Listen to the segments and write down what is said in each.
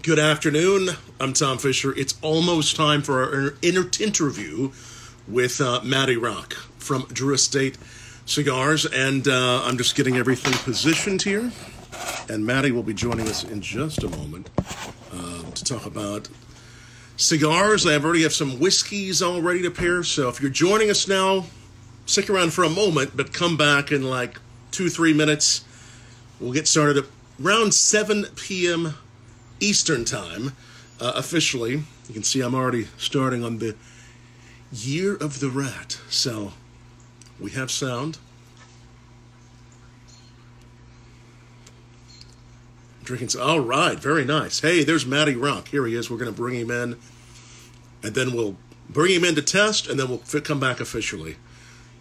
Good afternoon. I'm Tom Fischer. It's almost time for our interview with Matty Rock from Drew Estate Cigars, and I'm just getting everything positioned here. And Matty will be joining us in just a moment to talk about cigars. I already have some whiskeys all ready to pair, so if you're joining us now, stick around for a moment, but come back in like 2-3 minutes. We'll get started at around 7 p.m. Eastern Time, officially. You can see I'm already starting on the Year of the Rat. So, we have sound. Drinking. All right, very nice. Hey, there's Matty Rock. Here he is. We're going to bring him in, and then we'll bring him in to test, and then we'll come back officially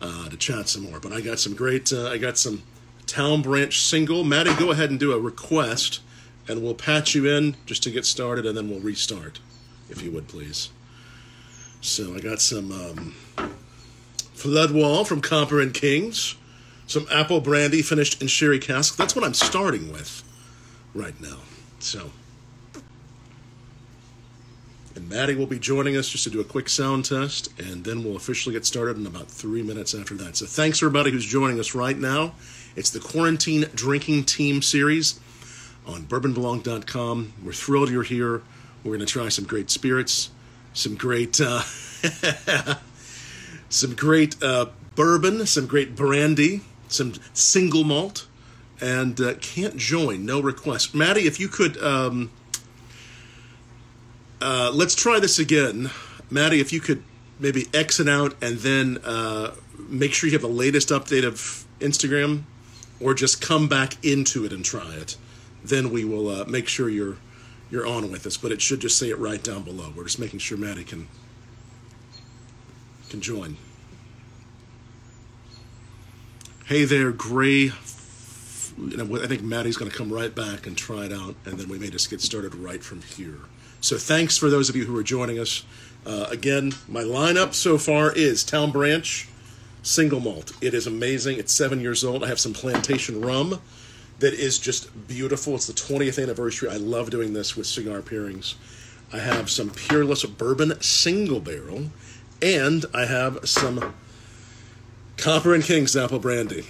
to chat some more. But I got some great, I got some Town Branch single. Matty, go ahead and do a request, and we'll patch you in just to get started, and then we'll restart, if you would, please. So I got some Floodwall from Copper Kings, some apple brandy finished in sherry cask. That's what I'm starting with right now. So, and Matty will be joining us just to do a quick sound test, and then we'll officially get started in about 3 minutes after that. So thanks, everybody who's joining us right now. It's the Quarantine Drinking Team Series on bourbonblog.com. We're thrilled you're here. We're going to try some great spirits, some great bourbon, some great brandy, some single malt, and can't join, no request. Matty, if you could, let's try this again. Matty, if you could maybe exit out and then make sure you have the latest update of Instagram, or just come back into it and try it. Then we will make sure you're on with us, but it should just say it right down below. We're just making sure Matty can join. Hey there, Gray. I think Matty's going to come right back and try it out, and then we may just get started right from here. So thanks for those of you who are joining us. Again, my lineup so far is Town Branch Single Malt. It is amazing. It's 7 years old. I have some Plantation Rum that is just beautiful. It's the 20th anniversary. I love doing this with cigar pairings. I have some Peerless Bourbon Single Barrel, and I have some Copper Kings Apple Brandy.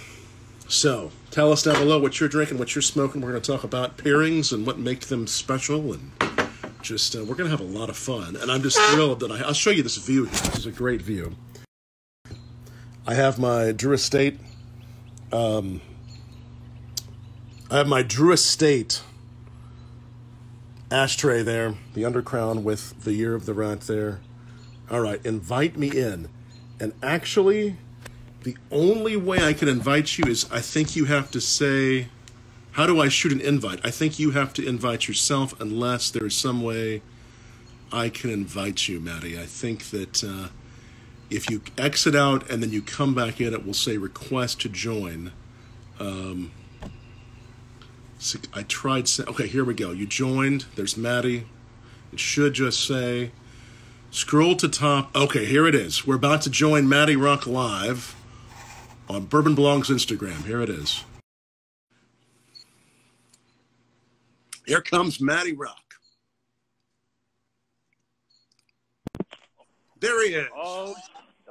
So, tell us down below what you're drinking, what you're smoking. We're going to talk about pairings and what makes them special, and just, we're going to have a lot of fun. And I'm just thrilled that I'll show you this view here. This is a great view. I have my Drew Estate, ashtray there, the Undercrown with the Year of the Rat there. All right, invite me in. And actually, the only way I can invite you is I think you have to say, how do I shoot an invite? I think you have to invite yourself unless there's some way I can invite you, Matty. I think that if you exit out and then you come back in, it will say request to join. I tried, okay, here we go. You joined, there's Matty. It should just say, scroll to top. Okay, here it is. We're about to join Matty Rock live on Bourbon Blog's Instagram. Here it is. Here comes Matty Rock. There he is.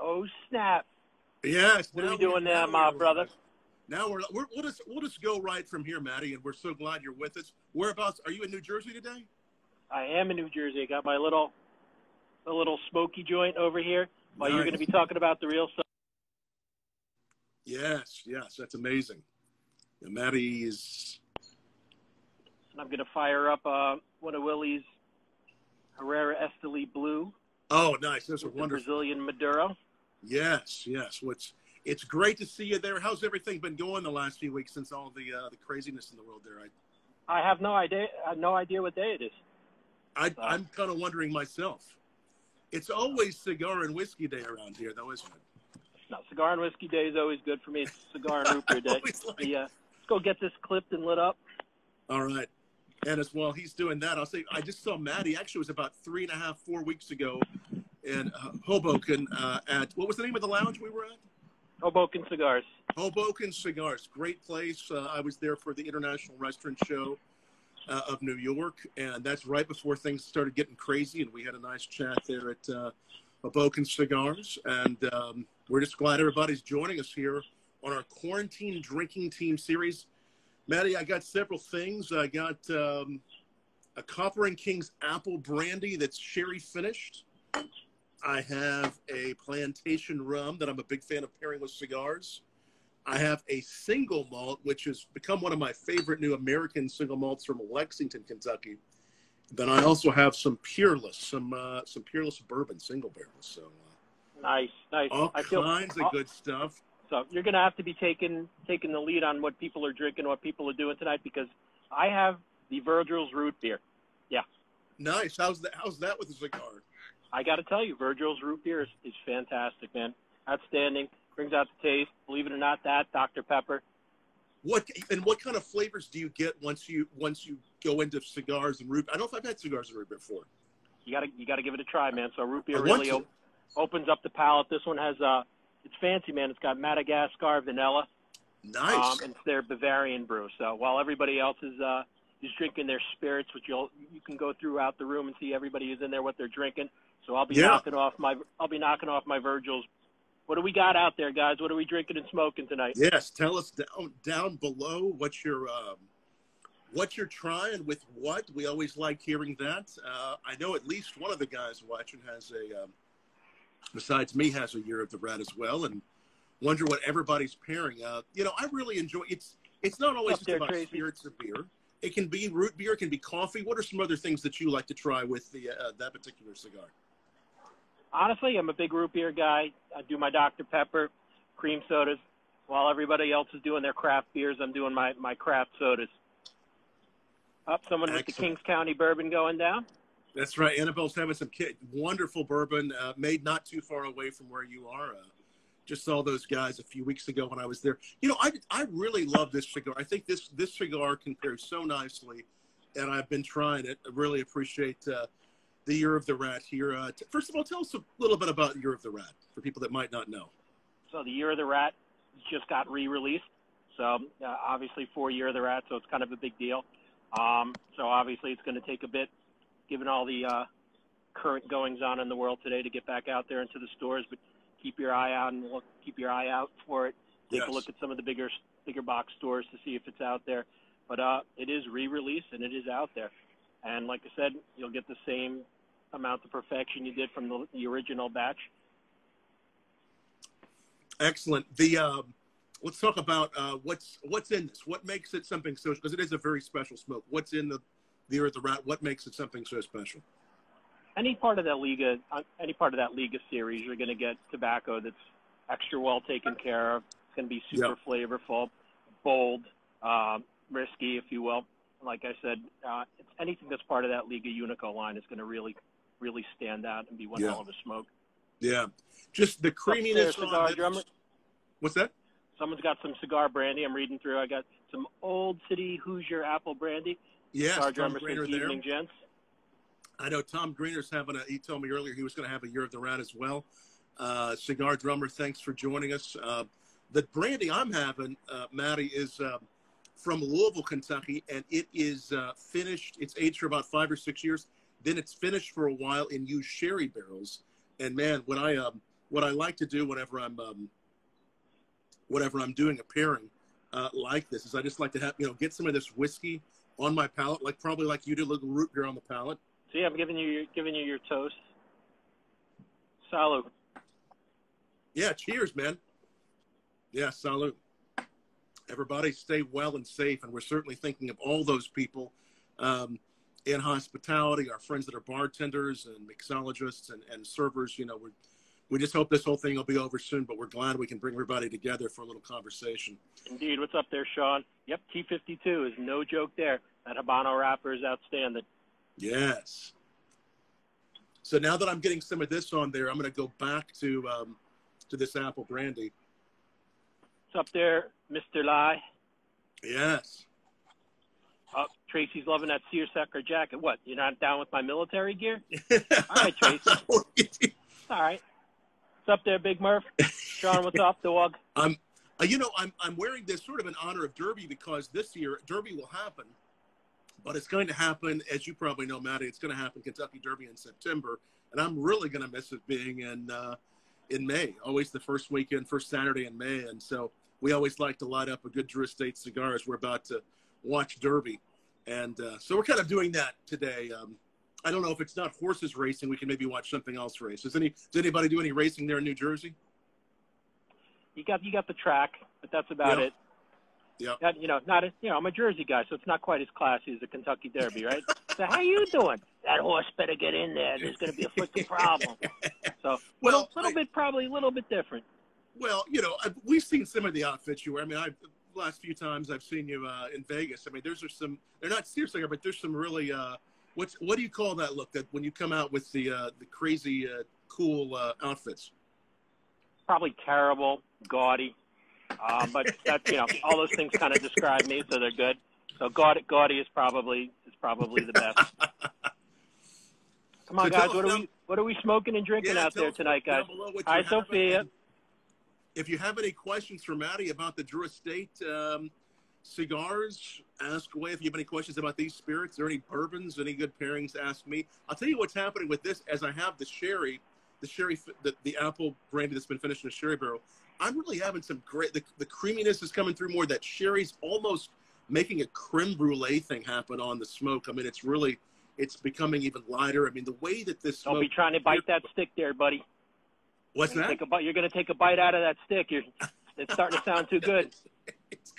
Oh snap. Yes. What are we doing now, my brother? Now we'll just go right from here, Matty, and we're so glad you're with us. Whereabouts are you in New Jersey today? I am in New Jersey. I got my little smoky joint over here. While You're going to be talking about the real stuff. Yes, that's amazing. And Matty is. And I'm going to fire up one of Willie's Herrera Esteli Blue. Oh, nice. Those are wonderful. Brazilian Maduro. Yes. It's great to see you there. How's everything been going the last few weeks since all the craziness in the world there? I have no idea. I have no idea what day it is. I'm kind of wondering myself. It's always cigar and whiskey day around here, though, isn't it? No, cigar and whiskey day is always good for me. It's cigar and root beer day. Let's go get this clipped and lit up. All right. And as well, he's doing that. I'll say I just saw Matty. Actually, it was about 3.5-4 weeks ago in Hoboken at, what was the name of the lounge we were at? Hoboken Cigars. Hoboken Cigars, great place. I was there for the International Restaurant Show of New York, and that's right before things started getting crazy, and we had a nice chat there at Boken Cigars, and we're just glad everybody's joining us here on our Quarantine Drinking Team series. Matty, I got several things. I got a Copper Kings Apple Brandy that's sherry finished. I have a plantation rum that I'm a big fan of pairing with cigars. I have a single malt, which has become one of my favorite new American single malts from Lexington, Kentucky. Then I also have some Peerless, some Peerless bourbon single barrels. So nice. All kinds of good stuff. So you're going to have to be taking the lead on what people are drinking, what people are doing tonight, because I have the Virgil's root beer. Yeah. Nice. How's that with the cigar? I got to tell you, Virgil's root beer is fantastic, man. Outstanding. Brings out the taste. Believe it or not, that Dr. Pepper. What kind of flavors do you get once you go into cigars and root? I don't know if I've had cigars and root beer before. You gotta give it a try, man. So root beer really opens up the palate. This one has it's fancy, man. It's got Madagascar vanilla. Nice. And it's their Bavarian brew. So while everybody else is drinking their spirits, which you can go throughout the room and see everybody who's in there what they're drinking. So I'll be knocking off my Virgil's. What do we got out there, guys? What are we drinking and smoking tonight? Yes, tell us down below what you're trying with what. We always like hearing that. I know at least one of the guys watching has besides me, has a Year of the Rat as well, and wonder what everybody's pairing. I really enjoy it's not always just about spirits or beer. It can be root beer, it can be coffee. What are some other things that you like to try with that particular cigar? Honestly, I'm a big root beer guy. I do my Dr. Pepper, cream sodas. While everybody else is doing their craft beers, I'm doing my craft sodas. Someone with the Kings County bourbon going down. That's right. Annabelle's having some wonderful bourbon made not too far away from where you are. Just saw those guys a few weeks ago when I was there. I really love this cigar. I think this cigar compares so nicely, and I've been trying it. I really appreciate the Year of the Rat here. First of all, tell us a little bit about Year of the Rat for people that might not know. So the Year of the Rat just got re-released. So obviously for Year of the Rat, so it's kind of a big deal. So obviously it's going to take a bit, given all the current goings on in the world today, to get back out there into the stores. But keep your eye out for it. Take a look at some of the bigger box stores to see if it's out there. But it is re-released and it is out there. And like I said, you'll get the same amount of perfection you did from the original batch. Excellent. Let's talk about what's in this. What makes it something so? Because it is a very special smoke. What's in the Year of the Rat? What makes it something so special? Any part of that Liga series, you're going to get tobacco that's extra well taken care of. It's going to be super flavorful, bold, risky, if you will. Like I said, it's anything that's part of that Liga Unico line is going to really, really stand out and be one hell of a smoke. Yeah, just the creaminess. Cigar drummer. What's that? Someone's got some cigar brandy. I'm reading through. I got some Old City Hoosier Apple Brandy. Yes, cigar drummer says evening, gents. I know Tom Greener's he told me earlier he was going to have a Year of the Rat as well. Cigar drummer, thanks for joining us. The brandy I'm having, Matty, is from Louisville, Kentucky, and it is finished. It's aged for about 5 or 6 years. Then it's finished for a while in used sherry barrels. And man, what I like to do whenever I'm doing a pairing like this is I just like to have get some of this whiskey on my palate, probably like you did, a little root beer on the palate. See, I'm giving you your toast. Salud. Yeah, cheers, man. Yeah, salud. Everybody stay well and safe, and we're certainly thinking of all those people in hospitality, our friends that are bartenders and mixologists and servers. We just hope this whole thing will be over soon, but we're glad we can bring everybody together for a little conversation. Indeed. What's up there, Sean? Yep, T52 is no joke there. That Habano wrapper is outstanding. Yes. So now that I'm getting some of this on there, I'm going to go back to this apple brandy. What's up there, Mr. Lai? Yes. Tracy's loving that seersucker jacket. What, you're not down with my military gear? All right, Tracy. All right. What's up there, Big Murph? Sean, what's up, dog? I'm wearing this sort of in honor of Derby because this year Derby will happen, But it's going to happen, as you probably know, Matty. It's going to happen Kentucky Derby in September, and I'm really going to miss it being in May. Always the first weekend, first Saturday in May, and so we always like to light up a good Drew Estate cigar as we're about to watch Derby, and so we're kind of doing that today. I don't know if it's not horses racing, we can maybe watch something else race. Does anybody do any racing there in New Jersey? You got the track, but that's about it. Yeah. I'm a Jersey guy, so it's not quite as classy as the Kentucky Derby, right? So how you doing? That horse better get in there. There's going to be a freaking problem. So probably a little bit different. Well, we've seen some of the outfits you wear. I mean, the last few times I've seen you in Vegas. I mean, they're not seriously, but there's some really what do you call that look that when you come out with the crazy cool outfits? Probably terrible, gaudy. But that's, all those things kind of describe me, so they're good. So gaudy is probably the best. Come on, guys. What are we smoking and drinking out there tonight, guys? Hi, Sophia. If you have any questions for Matty about the Drew Estate cigars, ask away. If you have any questions about these spirits or any bourbons, any good pairings, ask me. I'll tell you what's happening with this as I have the sherry, the apple brandy that's been finished in a sherry barrel. I'm really having some great, the creaminess is coming through more. That sherry's almost making a creme brulee thing happen on the smoke. I mean, it's becoming even lighter. I mean, the way that this smoke. Don't be trying to bite that stick there, buddy. What's that? You're going to take a bite out of that stick. It's starting to sound too good. It's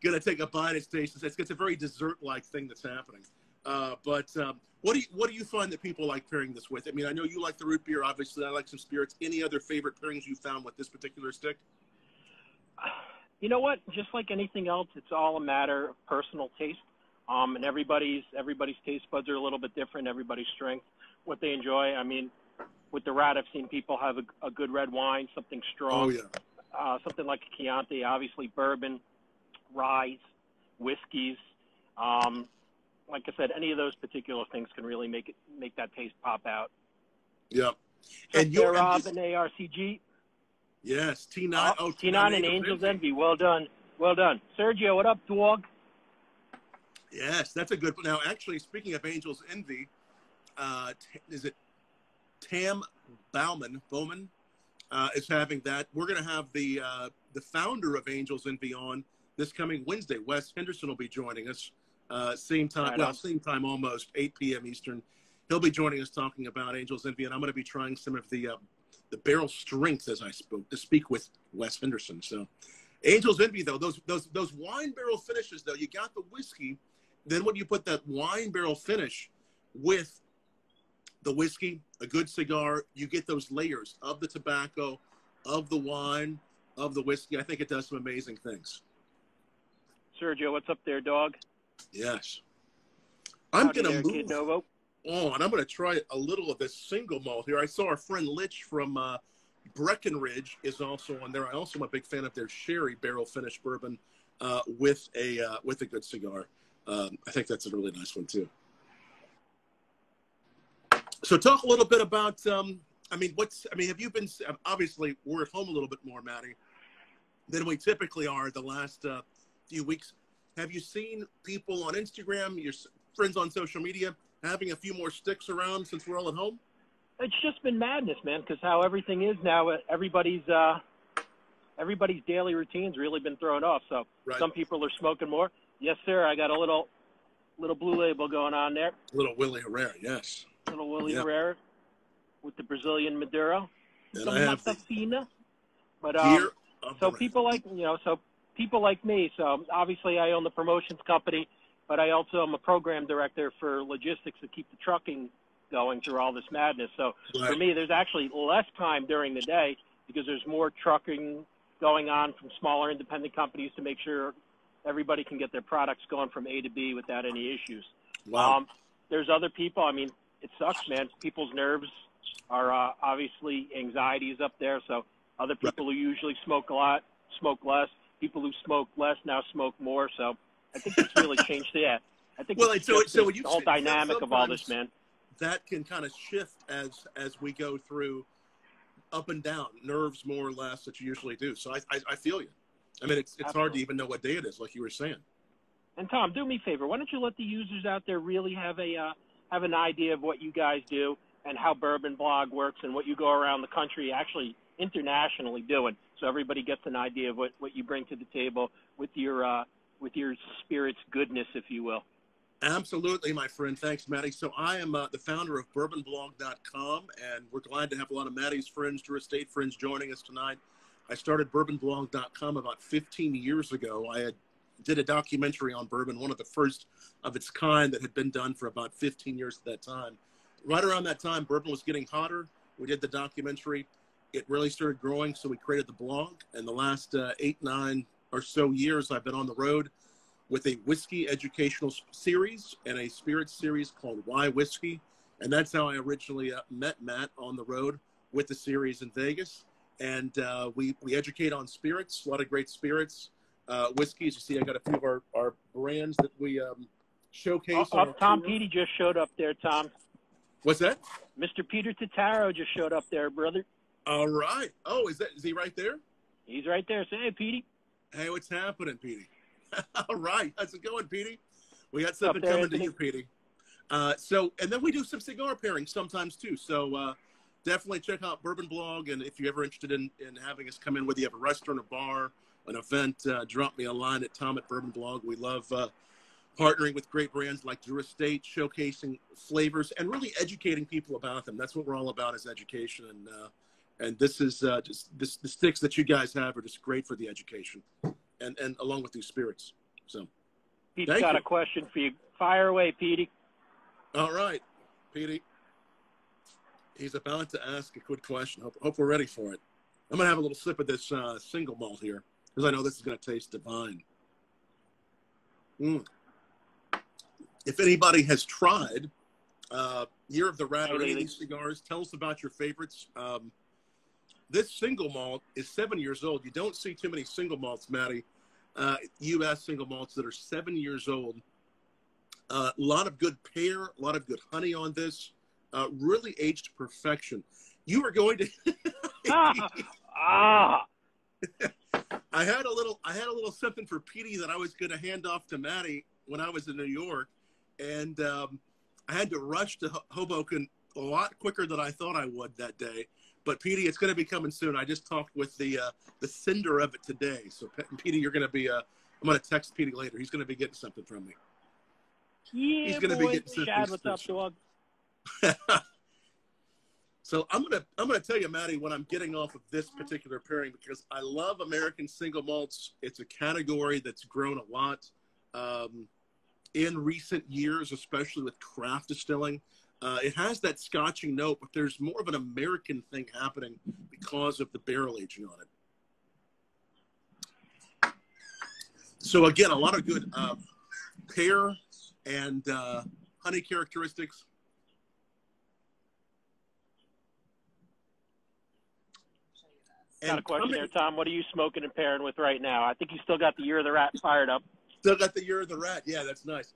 going to take a bite. It's a very dessert-like thing that's happening. But what do you find that people like pairing this with? I mean, I know you like the root beer. Obviously, I like some spirits. Any other favorite pairings you found with this particular stick? You know what? Just like anything else, it's all a matter of personal taste. And everybody's taste buds are a little bit different. Everybody's strength, what they enjoy. I mean, with the Rat, I've seen people have a good red wine, something strong. Oh yeah. Something like a Chianti, obviously bourbon, rye, whiskeys. Like I said, any of those particular things can really make that taste pop out. Yeah. And you're Rob and ARCG. Yes, T9. T9 and Angel's Envy. Well done. Sergio, what up, dog? Yes, that's a good one. Now, actually, speaking of Angel's Envy, is it Tam Bowman is having that. We're going to have the founder of Angel's Envy on this coming Wednesday. Wes Henderson will be joining us. Same time almost, 8 p.m. Eastern. He'll be joining us talking about Angel's Envy, and I'm going to be trying some of the barrel strengths as I speak with Wes Henderson. So, Angel's Envy, though, those wine barrel finishes, though, you got the whiskey. Then when you put that wine barrel finish with the whiskey, a good cigar, you get those layers of the tobacco, of the wine, of the whiskey. I think it does some amazing things. Sergio, what's up there, dog? Yes. I'm going to move Kid Novo. on. I'm going to try a little of this single malt here. I saw our friend Litch from Breckenridge is also on there. I also am a big fan of their sherry barrel finished bourbon with a good cigar. I think that's a really nice one too. So talk a little bit about, have you been, obviously we're at home a little bit more, Matty, than we typically are the last few weeks. Have you seen people on Instagram, your friends on social media, having a few more sticks around since we're all at home? It's just been madness, man, because how everything is now, everybody's daily routine's really been thrown off. So Some people are smoking more. Yes, sir, I got a little blue label going on there. Little Willie Herrera, yes. Little Willie Herrera with the Brazilian Maduro. And I have Matafina. But so people like me. So obviously I own the promotions company, but I also am a program director for logistics to keep the trucking going through all this madness. So for me, there's actually less time during the day because there's more trucking going on from smaller independent companies to make sure everybody can get their products going from A to B without any issues. Wow. There's other people. I mean, it sucks, man. People's nerves are obviously anxieties up there. So other people who usually smoke a lot smoke less. People who smoke less now smoke more. So I think it's really changed. Yeah, I think the whole dynamic of all this, man. That can kind of shift as we go through up and down, nerves more or less that you usually do. So I feel you. I mean, it's hard to even know what day it is, like you were saying. And Tom, do me a favor. Why don't you let the users out there really have an idea of what you guys do and how Bourbon Blog works and what you go around the country, actually internationally doing, so everybody gets an idea of what you bring to the table with your spirit's goodness, if you will. Absolutely, my friend. Thanks, Matty. So I am the founder of bourbonblog.com, and we're glad to have a lot of Matty's friends, Drew Estate friends, joining us tonight. I started bourbonblog.com about 15 years ago. I did a documentary on bourbon, one of the first of its kind that had been done for about 15 years at that time. Right around that time, bourbon was getting hotter. We did the documentary. It really started growing, so we created the blog. And the last 8, 9 or so years, I've been on the road with a whiskey educational series and a spirit series called Why Whiskey. And that's how I originally met Matt, on the road with the series in Vegas. And we educate on spirits, a lot of great spirits, whiskeys. You see, I got a few of our brands that we showcase. Tom Petey just showed up there, Tom. What's that? Mr. Peter Totaro just showed up there, brother. All right. Oh, is he right there? He's right there. Say, hey, Petey. Hey, what's happening, Petey? All right. How's it going, Petey? We got something coming to you, Petey. And then we do some cigar pairings sometimes, too. So definitely check out Bourbon Blog. And if you're ever interested in having us come in, whether you have a restaurant, a bar, an event, drop me a line at Tom at Bourbon Blog. We love partnering with great brands like Drew Estate, showcasing flavors and really educating people about them. That's what we're all about, is education. And this is just the sticks that you guys have are just great for the education, and along with these spirits. So, Pete's got a question for you. Fire away, Petey. All right, Petey. He's about to ask a good question. Hope we're ready for it. I'm going to have a little sip of this single malt here, because I know this is going to taste divine. If anybody has tried Year of the Rat or any of these cigars, tell us about your favorites. This single malt is 7 years old. You don't see too many single malts, Matty, U.S. single malts that are 7 years old. A lot of good pear, a lot of good honey on this. Really aged to perfection. You are going to. I had a little something for Petey that I was going to hand off to Matty when I was in New York, and I had to rush to Hoboken a lot quicker than I thought I would that day. But Petey, it's going to be coming soon. I just talked with the sender of it today. So Petey, you're going to be. I'm going to text Petey later. He's going to be getting something from me. Yeah, he's going to be getting something. Shad, what's up, dog? So I'm gonna tell you, Matty, what I'm getting off of this particular pairing, because I love American single malts. It's a category that's grown a lot in recent years, especially with craft distilling. It has that scotching note, but there's more of an American thing happening because of the barrel aging on it. So again, a lot of good pear and honey characteristics. Got a question there, Tom. What are you smoking and pairing with right now? I think you still got the Year of the Rat fired up. Still got the Year of the Rat. Yeah, that's nice.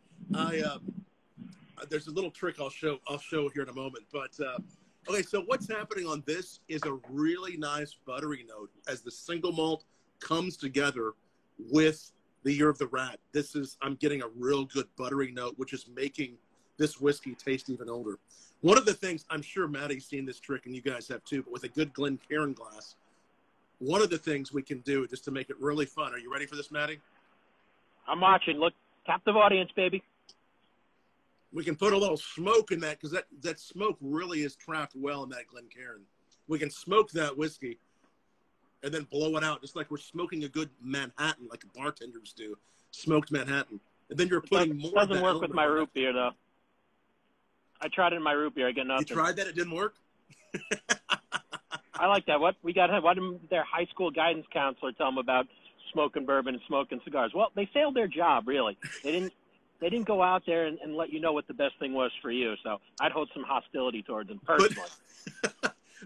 There's a little trick I'll show here in a moment. But okay, so what's happening on this is a really nice buttery note as the single malt comes together with the Year of the Rat. I'm getting a real good buttery note, which is making this whiskey taste even older. One of the things, I'm sure Matty's seen this trick, and you guys have too, but with a good Glencairn glass, one of the things we can do just to make it really fun. Are you ready for this, Matty? I'm watching. Look, captive audience, baby. We can put a little smoke in that, because that smoke really is trapped well in that Glencairn. We can smoke that whiskey and then blow it out, just like we're smoking a good Manhattan, like bartenders do, smoked Manhattan. And then you're putting more. It doesn't work with my root beer, though. I tried it in my root beer. I get nothing. You tried that? It didn't work? I like that. What did their high school guidance counselor tell them about smoking bourbon and smoking cigars? Well, they failed their job, really. They didn't go out there and let you know what the best thing was for you. So I'd hold some hostility towards them personally.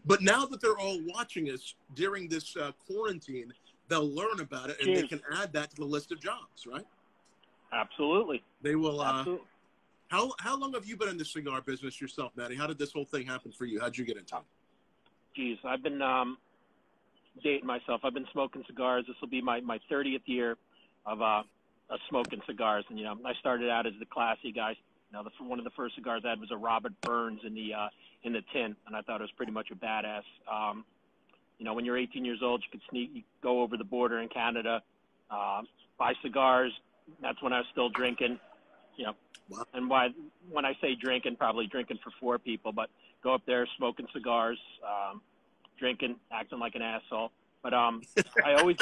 But now that they're all watching us during this quarantine, they'll learn about it, and they can add that to the list of jobs, right? Absolutely. They will. Absolutely. How long have you been in the cigar business yourself, Matty? How did this whole thing happen for you? How'd you get into it? Geez, I've been dating myself. I've been smoking cigars. This will be my 30th year of smoking cigars. And, I started out as the classy guy. One of the first cigars I had was a Robert Burns in the tin, and I thought it was pretty much a badass. When you're 18 years old, you go over the border in Canada, buy cigars. That's when I was still drinking, Wow. And when I say drinking, probably drinking for 4 people, but go up there smoking cigars, drinking, acting like an asshole. But I always,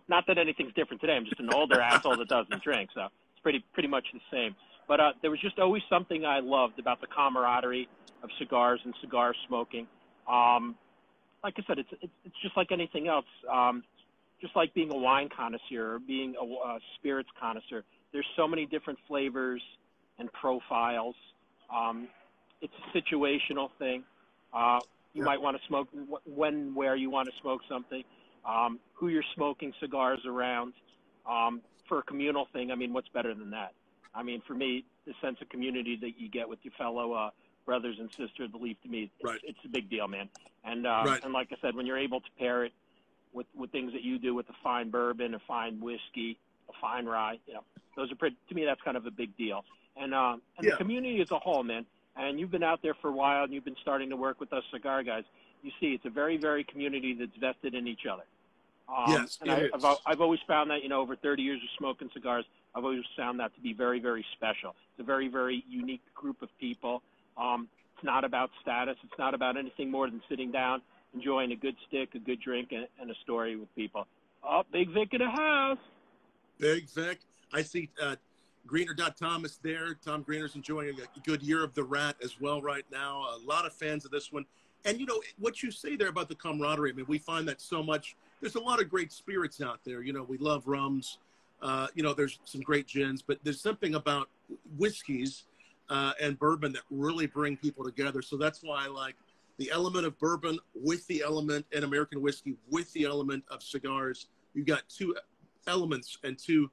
not that anything's different today. I'm just an older asshole that doesn't drink, so it's pretty much the same. But there was just always something I loved about the camaraderie of cigars and cigar smoking. Like I said, it's just like anything else. Just like being a wine connoisseur or being a spirits connoisseur. There's so many different flavors and profiles. It's a situational thing. You might want to smoke where you want to smoke something, who you're smoking cigars around. For a communal thing, what's better than that? For me, the sense of community that you get with your fellow brothers and sisters, the leaf to me, it's a big deal, man. And and like I said, when you're able to pair it with things that you do with a fine bourbon, a fine whiskey, a fine rye, those are to me, that's kind of a big deal. And the community as a whole, man. And you've been out there for a while, and you've been starting to work with us cigar guys. You see, it's a very, very community that's vested in each other. Yes, and I've always found that, over 30 years of smoking cigars, I've always found that to be very, very special. It's a very, very unique group of people. It's not about status. It's not about anything more than sitting down, enjoying a good stick, a good drink, and a story with people. Oh, Big Vic in the house. Big Vic. I see Greener.Thomas there. Tom Greener's enjoying a good year of the Rat as well right now. A lot of fans of this one. And, what you say there about the camaraderie, we find that so much. There's a lot of great spirits out there. We love rums. There's some great gins. But there's something about whiskeys and bourbon that really bring people together. So that's why I like the element of bourbon with the element in American whiskey with the element of cigars. You've got 2 elements and 2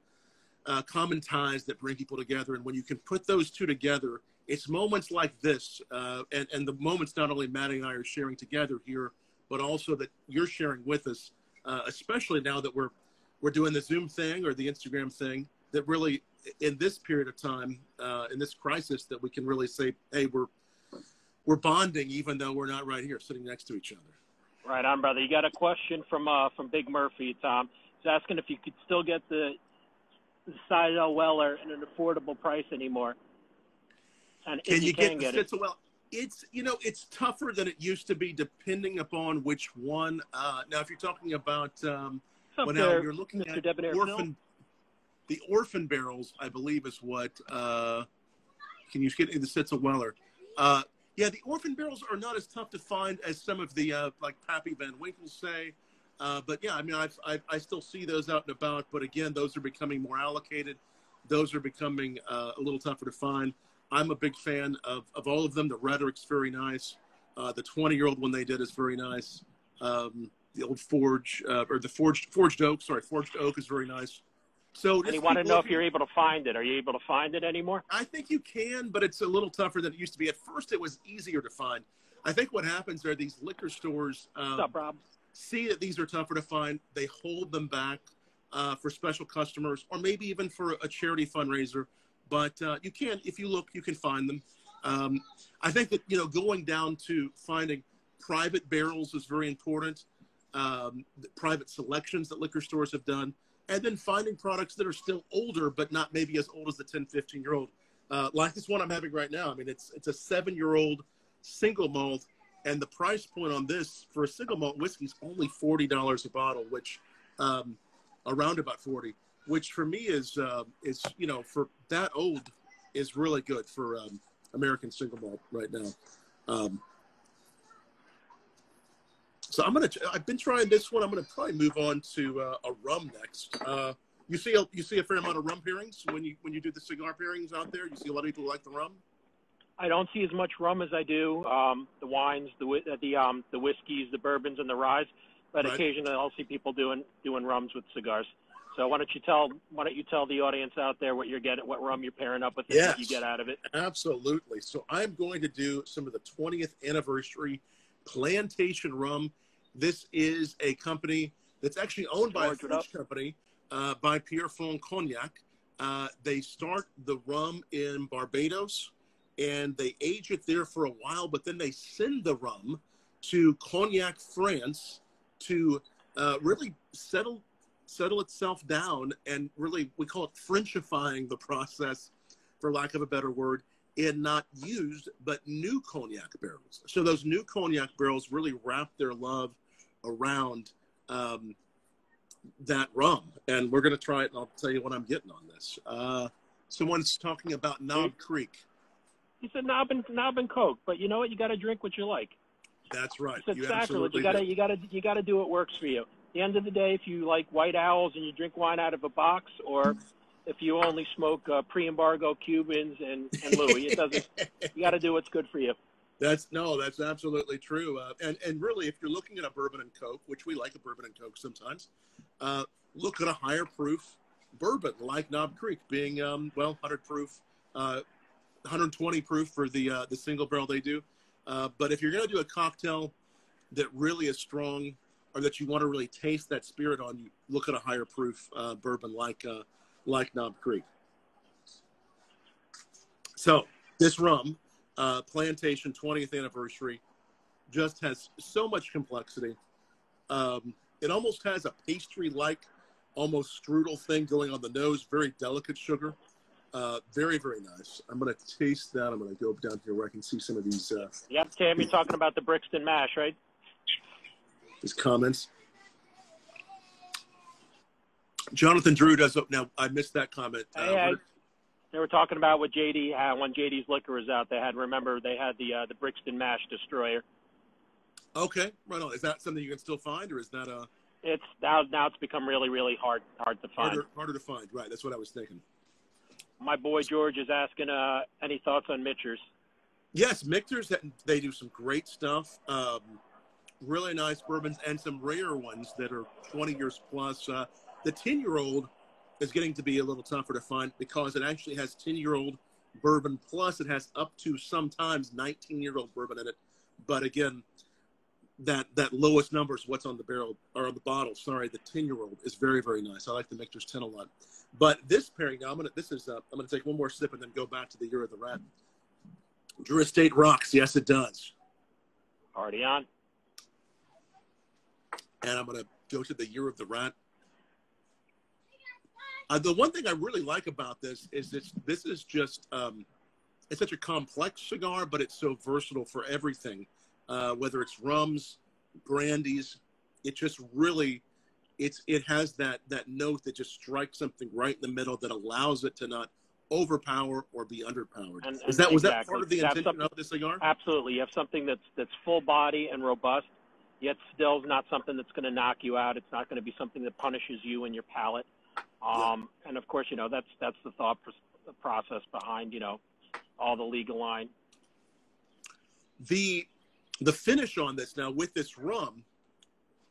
common ties that bring people together. And when you can put those 2 together, it's moments like this, and the moments not only Matty and I are sharing together here, but also that you're sharing with us, especially now that we're doing the Zoom thing or the Instagram thing, that really in this period of time, in this crisis, that we can really say, hey, we're bonding, even though we're not right here sitting next to each other. Right on, brother. You got a question from Big Murphy, Tom. He's asking if you could still get the Sidell Weller at an affordable price anymore. And can you get the Stitzel? It's tougher than it used to be, depending upon which one. Now, if you're talking about you're looking Mr. at Debonair the orphan barrels, I believe is what. Can you get the Stitzel Weller? The orphan barrels are not as tough to find as some of the like Pappy Van Winkle say. But yeah, I still see those out and about. But again, those are becoming more allocated. Those are becoming a little tougher to find. I'm a big fan of all of them. The Rhetoric's very nice. The 20-year-old one they did is very nice. The old forged oak. Sorry, forged oak is very nice. So and you want to know if you're able to find it. Are you able to find it anymore? I think you can, but it's a little tougher than it used to be. At first, it was easier to find. I think what happens are these liquor stores What's up, Rob? See that these are tougher to find. They hold them back for special customers or maybe even for a charity fundraiser. But you can, if you look, you can find them. I think that, going down to finding private barrels is very important. Private selections that liquor stores have done. And then finding products that are still older, but not maybe as old as the 10, 15-year-old. Like this one I'm having right now. It's a 7-year-old single malt. And the price point on this for a single malt whiskey is only $40 a bottle, which around about 40, which for me is for that old is really good for American single malt right now. So I've been trying this one. I'm gonna probably move on to a rum next. You see a fair amount of rum pairings when you do the cigar pairings out there. You see a lot of people who like the rum. I don't see as much rum as I do the wines, the whiskeys, the bourbons, and the ryes. But occasionally I'll see people doing rums with cigars. So why don't you tell the audience out there what you're getting, what rum you're pairing up with, and what you get out of it? Absolutely. So I'm going to do some of the 20th anniversary Plantation Rum. This is a company that's actually owned by a French company, by Pierrefonds Cognac. They start the rum in Barbados, and they age it there for a while, but then they send the rum to Cognac, France, to really settle itself down, and really, we call it Frenchifying the process, for lack of a better word, in not used but new cognac barrels. So those new cognac barrels really wrap their love around that rum, and we're going to try it, and I'll tell you what I'm getting on this. Someone's talking about Knob Creek. He said knob and Coke, but you know what? You got to drink what you like. That's right. It's sacrilege. You got to do what works for you. At the end of the day, if you like White Owls and you drink wine out of a box, or if you only smoke pre-embargo Cubans and Louis, it doesn't. You got to do what's good for you. That's absolutely true. And really, if you're looking at a bourbon and Coke, which we like a bourbon and Coke sometimes, look at a higher proof bourbon like Knob Creek, being 100 proof, 120 proof for the single barrel they do. But if you're going to do a cocktail that really is strong, or that you want to really taste that spirit on, you look at a higher proof bourbon like Knob Creek. So this rum, Plantation 20th anniversary, just has so much complexity. It almost has a pastry-like, almost strudel thing going on the nose. Very delicate sugar. Very, very nice. I'm going to taste that. I'm going to go down here where I can see some of these. Yep, Tam, you're talking about the Brixton mash, right? His comments. Jonathan Drew does. Now, I missed that comment. They were talking about what JD had when JD's Liquor was out. They had the Brixton Mash Destroyer. Okay, right on. Is that something you can still find, or is that a? It's now it's become really, really hard to find. Harder to find, right? That's what I was thinking. My boy George is asking any thoughts on Mitchers. Yes, Michter's. They do some great stuff. Really nice bourbons, and some rare ones that are 20 years plus. The 10-year-old is getting to be a little tougher to find because it actually has 10-year-old bourbon, plus it has up to sometimes 19-year-old bourbon in it. But again, that lowest number is what's on the barrel, or on the bottle. Sorry, the 10-year-old is very, very nice. I like the Michter's 10 a lot. But this pairing, now I'm gonna take one more sip and then go back to the Year of the Rat. Drew Estate rocks. Yes, it does. Already on. And I'm gonna go to the Year of the Rat. The one thing I really like about this is this is just it's such a complex cigar, but it's so versatile for everything. Whether it's rums, brandies, it just really it has that note that just strikes something right in the middle that allows it to not overpower or be underpowered. Was that part of the intention of the cigar? Absolutely. You have something that's full body and robust, yet still not something that's going to knock you out. It's not going to be something that punishes you and your palate. And of course, that's the thought process behind, all the legal line. The finish on this now with this rum,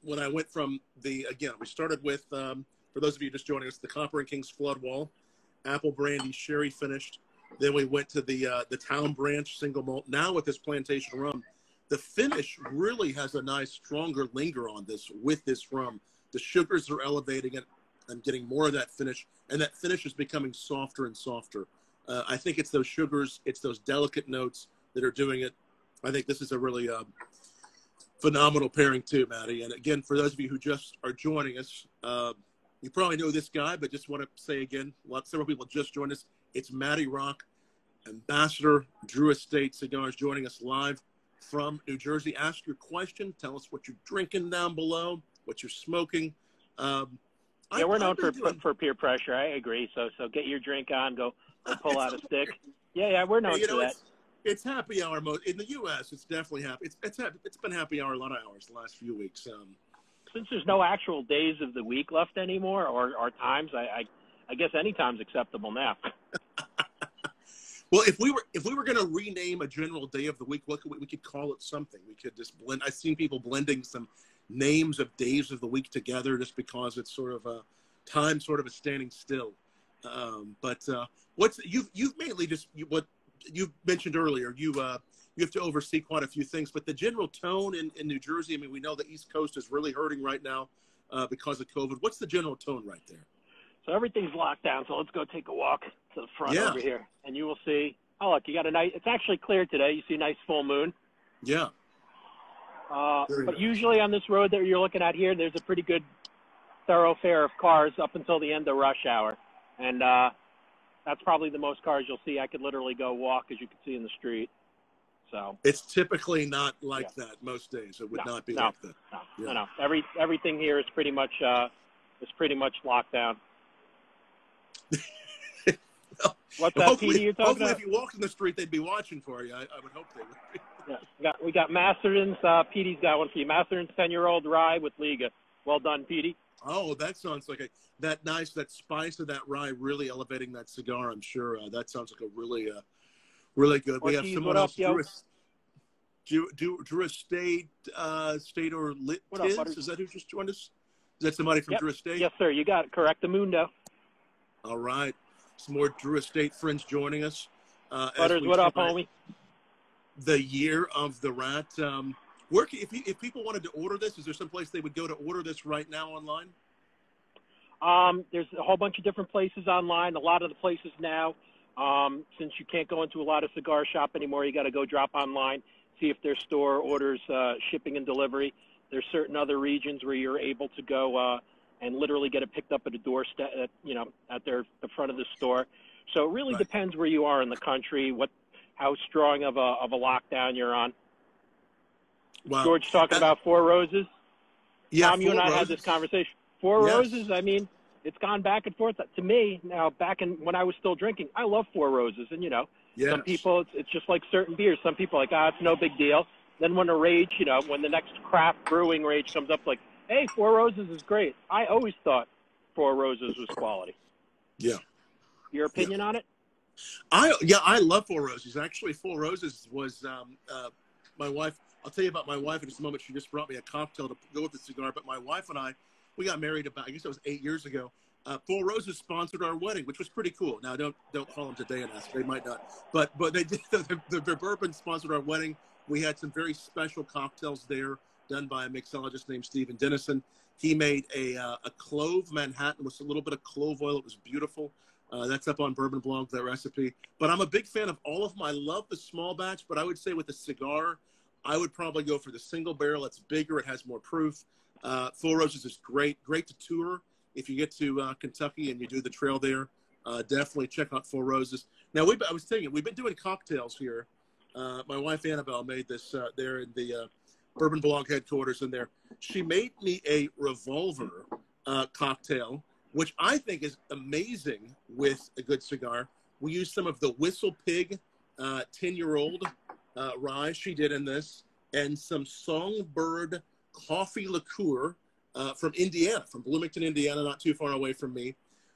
when I went from we started with, for those of you just joining us, the Copper Kings Flood Wall, apple brandy, sherry finished. Then we went to the Town Branch single malt. Now with this Plantation rum, the finish really has a nice, stronger linger on this with this rum. The sugars are elevating it. I'm getting more of that finish, and that finish is becoming softer and softer. I think it's those sugars, it's those delicate notes that are doing it. I think this is a really phenomenal pairing too, Matty. And again, for those of you who just are joining us, you probably know this guy, but just want to say again, several people just joined us. It's Matty Rock, Ambassador, Drew Estate Cigars, joining us live from New Jersey. Ask your question. Tell us what you're drinking down below, what you're smoking. Yeah, we're known for peer pressure. I agree. So get your drink on. Go pull out a stick. Yeah, we're known for that. It's happy hour mode in the U.S. It's definitely happy. It's been happy hour a lot of hours the last few weeks. Since there's no actual days of the week left anymore, or times, I guess any time's acceptable now. Well, if we were going to rename a general day of the week, we could call it something. We could just blend. I've seen people blending some names of days of the week together just because it's sort of a time sort of a standing still. But you've mainly what you mentioned earlier, you have to oversee quite a few things, but the general tone in New Jersey, I mean, we know the East Coast is really hurting right now because of COVID. What's the general tone right there? So everything's locked down. So let's go take a walk to the front Yeah. over here, and you will see. Oh, look, you got a nice. It's actually clear today. You see a nice full moon. Yeah. But usually on this road that you're looking at here, there's a pretty good thoroughfare of cars up until the end of rush hour, and that's probably the most cars you'll see. I could literally go walk, as you can see in the street. So it's typically not like that most days. It would not be like that. No. Everything here is pretty much locked down. What's that, Petey, you're talking hopefully about? if you walked in the street, they'd be watching for you. I would hope they would be. Yeah, we got Masterton's. Petey's got one for you. Masterton's 10-year-old rye with Liga. Well done, Petey. Oh, that sounds like that spice of that rye really elevating that cigar. I'm sure that sounds like a really good. We have someone else. Drew Estate, State or Lit Tiz? Is that who just joined us? Is that somebody from Drew Estate? Yes, sir. You got it. Correctamundo. All right. Some more Drew Estate friends joining us. Butters, what up, homie? The year of the rat. If people wanted to order this, is there some place they would go to order this right now online? There's a whole bunch of different places online. A lot of the places now, since you can't go into a lot of cigar shop anymore, you got to go drop online, see if their store orders shipping and delivery. There's certain other regions where you're able to go and literally get it picked up at a doorstep, at the front of the store. So it really depends where you are in the country, how strong of a lockdown you're on. Wow. George talking about Four Roses. Yeah, Tom, you and I had this conversation. Four Roses, I mean, it's gone back and forth. To me, now, when I was still drinking, I love Four Roses. And, some people, it's just like certain beers. Some people are like, it's no big deal. Then when when the next craft brewing rage comes up, like, hey, Four Roses is great. I always thought Four Roses was quality. Yeah. Your opinion on it? I love Four Roses. Actually, Four Roses was my wife. I'll tell you about my wife in just a moment. She just brought me a cocktail to go with the cigar. But my wife and I, we got married I guess that was 8 years ago. Four Roses sponsored our wedding, which was pretty cool. Now, don't call them today and ask. They might not. But they did. The bourbon sponsored our wedding. We had some very special cocktails there done by a mixologist named Stephen Dennison. He made a clove Manhattan with a little bit of clove oil. It was beautiful. That's up on Bourbon Blog, that recipe. But I'm a big fan of all of them. I love the small batch, but I would say with the cigar, I would probably go for the single barrel. It's bigger. It has more proof. Four Roses is great to tour. If you get to Kentucky and you do the trail there, definitely check out Four Roses. Now, I was thinking, we've been doing cocktails here. My wife, Annabelle, made this there in the Bourbon Blog headquarters in there. She made me a Revolver cocktail, which I think is amazing with a good cigar. We used some of the Whistle Pig 10-year-old rye she did in this, and some Songbird coffee liqueur from Indiana, from Bloomington, Indiana, not too far away from me,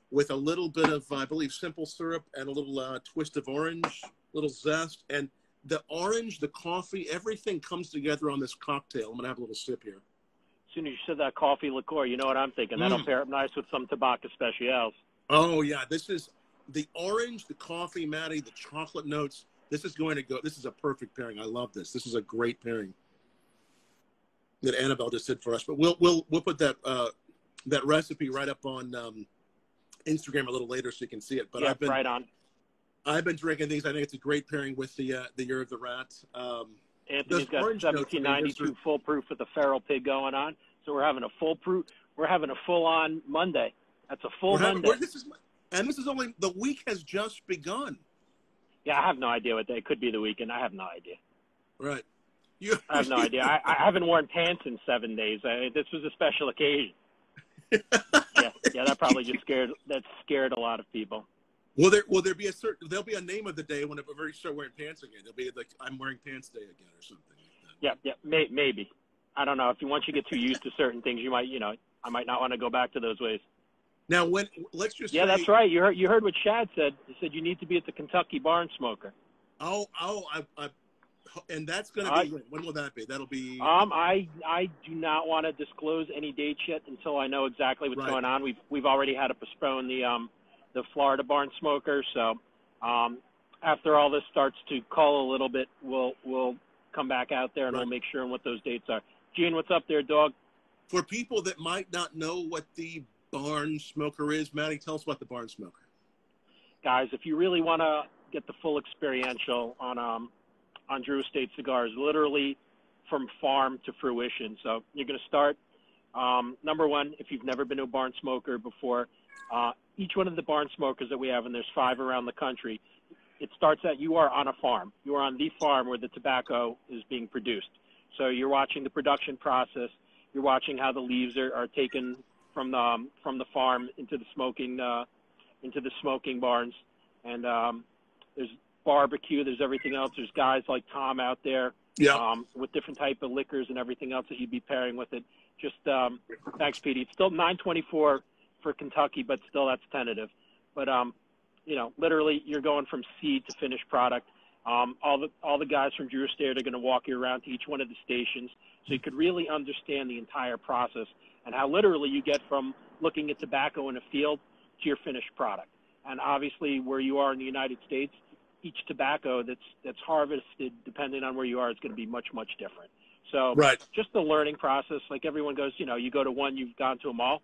with a little bit of, I believe, simple syrup and a little twist of orange, little zest. And the orange, the coffee, everything comes together on this cocktail. I'm going to have a little sip here. As soon as you said that coffee liqueur, you know what I'm thinking. That'll pair up nice with some Tabacco Specials. Oh, yeah. This is the orange, the coffee, Matty, the chocolate notes. This is going to go. This is a perfect pairing. I love this. This is a great pairing that Annabelle just did for us. But we'll put that recipe right up on Instagram a little later so you can see it. But I've been drinking these. I think it's a great pairing with the Year of the Rat. Anthony's got 1792 full proof with the feral pig going on. So we're having a full proof. We're having a full on Monday. That's a full Monday. This is only, the week has just begun. Yeah, I have no idea what day. It could be the weekend. I have no idea. Right. I have no idea. I haven't worn pants in 7 days. This was a special occasion. Yeah, that probably just scared a lot of people. Will there be there'll be a name of the day when we start wearing pants again. There'll be like, I'm wearing pants day again or something like that. Yeah, maybe. I don't know. Once you get too used to certain things, you might, I might not want to go back to those ways. Now, let's just say, that's right. You heard what Shad said. He said you need to be at the Kentucky Barn Smoker. And that's going to be, when will that be? That'll be. I do not want to disclose any dates yet until I know exactly what's going on. We've already had to postpone the Florida Barn Smoker. So after all this starts to cull a little bit, we'll come back out there and we'll make sure what those dates are. Gene, what's up there, dog? For people that might not know what the barn smoker is. Matty, tell us about the barn smoker. Guys, if you really want to get the full experiential on Drew Estate cigars, literally from farm to fruition. So you're going to start, number one, if you've never been to a barn smoker before, each one of the barn smokers that we have, and there's 5 around the country, it starts at you are on a farm. You are on the farm where the tobacco is being produced. So you're watching the production process. You're watching how the leaves are taken from the farm into the smoking barns. And there's barbecue. There's everything else. There's guys like Tom out there with different type of liquors and everything else that you'd be pairing with it. Just thanks, Petey. It's still $9.24 for Kentucky, but still that's tentative. But literally you're going from seed to finished product. All the guys from Drew Estate are going to walk you around to each one of the stations, so you could really understand the entire process and how literally you get from looking at tobacco in a field to your finished product. And obviously, where you are in the United States, each tobacco that's harvested, depending on where you are, is going to be much, much different. So just the learning process, like everyone goes, you go to one, you've gone to them all.